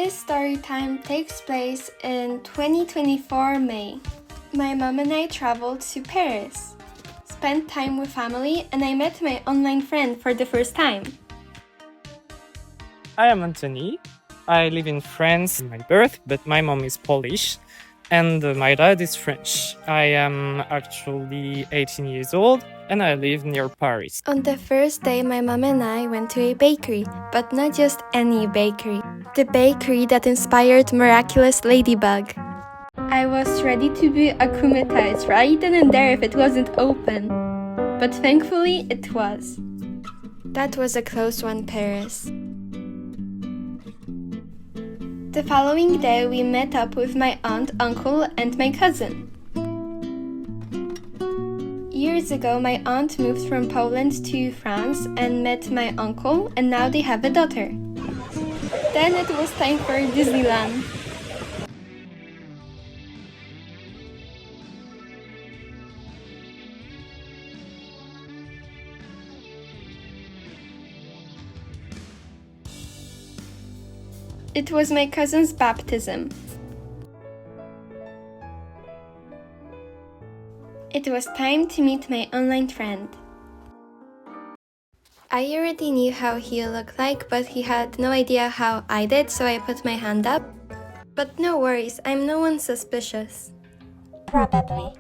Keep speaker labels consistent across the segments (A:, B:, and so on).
A: This story time takes place in 2024 May. My mom and I traveled to Paris, spent time with family, and I met my online friend for the first time.
B: I am Anthony. I live in France in my birth, but my mom is Polish and my dad is French. I am actually 18 years old and I live near Paris.
A: On the first day, my mom and I went to a bakery, but not just any bakery. The bakery that inspired Miraculous Ladybug. I was ready to be akumatized right then and there if it wasn't open. But thankfully, it was. That was a close one, Paris. The following day, we met up with my aunt, uncle, and my cousin. Years ago, my aunt moved from Poland to France and met my uncle, and now they have a daughter. Then it was time for Disneyland. It was my cousin's baptism. It was time to meet my online friend. I already knew how he looked like, but he had no idea how I did, so I put my hand up. But no worries, I'm no one suspicious. Probably.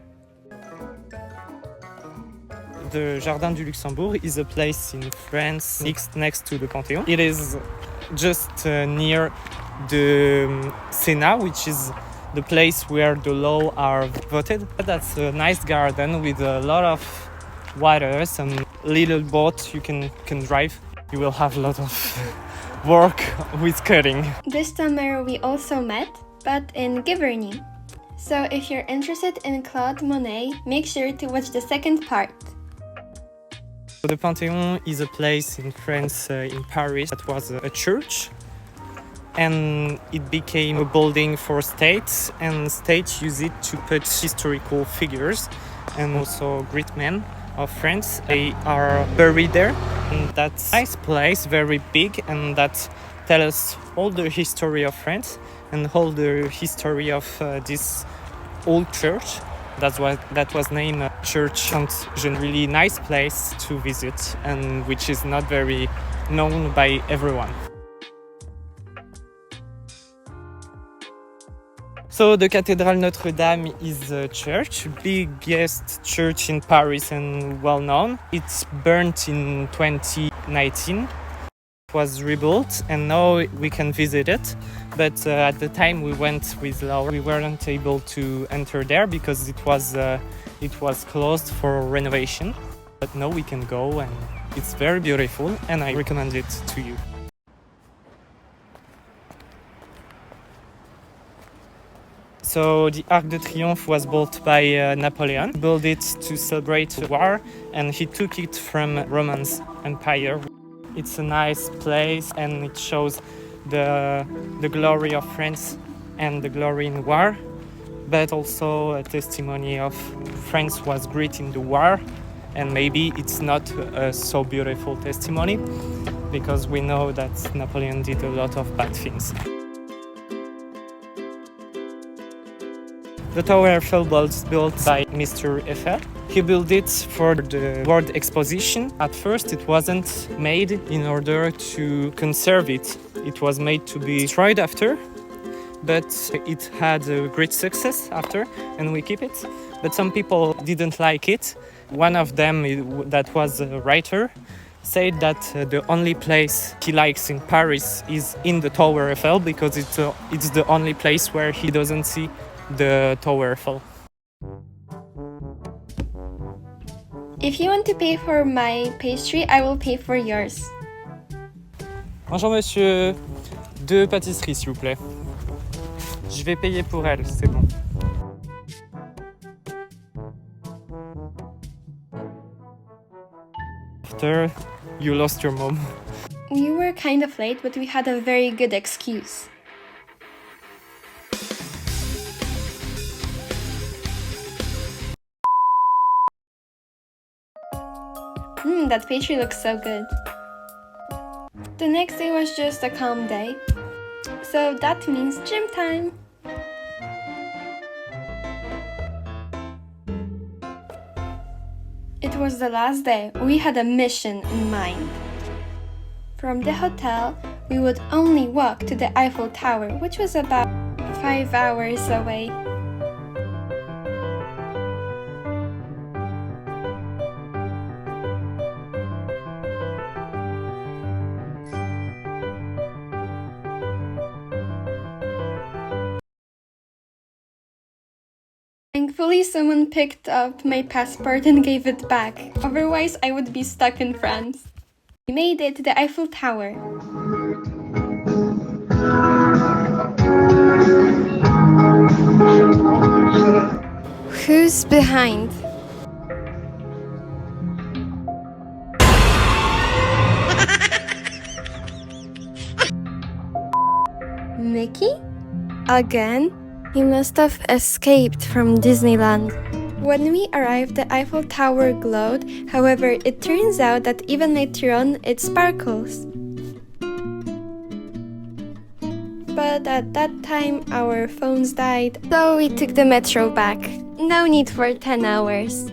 B: The Jardin du Luxembourg is a place in France next to the Panthéon. It is just near the Senat, which is the place where the law are voted. That's a nice garden with a lot of waters and little boat you can drive. You will have a lot of work with cutting.
A: This summer we also met, but in Giverny. So if you're interested in Claude Monet, make sure to watch the second part.
B: The Panthéon is a place in France, in Paris, that was a church. And it became a building for states, and states use it to put historical figures and also great men of France. They are buried there, and that's a nice place, very big, and that tells us all the history of France and all the history of this old church. That's why that was named Church Saint-Jean. Really nice place to visit, and which is not very known by everyone. So the Cathedral Notre-Dame is a church, biggest church in Paris and well known. It's burnt in 2019. It was rebuilt and now we can visit it. But at the time we went with Laura, we weren't able to enter there because it was closed for renovation. But now we can go and it's very beautiful and I recommend it to you. So the Arc de Triomphe was built by Napoleon. He built it to celebrate the war and he took it from Roman Empire. It's a nice place and it shows the glory of France and the glory in war, but also a testimony of France was great in the war, and maybe it's not a so beautiful testimony because we know that Napoleon did a lot of bad things. The Tower Eiffel was built by Mr. Eiffel. He built it for the World Exposition. At first it wasn't made in order to conserve it. It was made to be destroyed after, but it had a great success after and we keep it. But some people didn't like it. One of them, that was a writer, said that the only place he likes in Paris is in the Tower Eiffel because it's the only place where he doesn't see the Tower Eiffel.
A: If you want to pay for my pastry, I will pay for yours.
B: Bonjour monsieur, 2 pâtisseries s'il vous plaît. Je vais payer pour elle, c'est bon. After you lost your mom.
A: We were kind of late, but we had a very good excuse. That pastry looks so good. The next day was just a calm day. So that means gym time! It was the last day. We had a mission in mind. From the hotel, we would only walk to the Eiffel Tower, which was about 5 hours away. Thankfully, someone picked up my passport and gave it back. Otherwise, I would be stuck in France. We made it to the Eiffel Tower. Who's behind? Mickey? Again? He must have escaped from Disneyland. When we arrived, the Eiffel Tower glowed. However, it turns out that even later on, it sparkles. But at that time, our phones died, so we took the metro back. No need for 10 hours.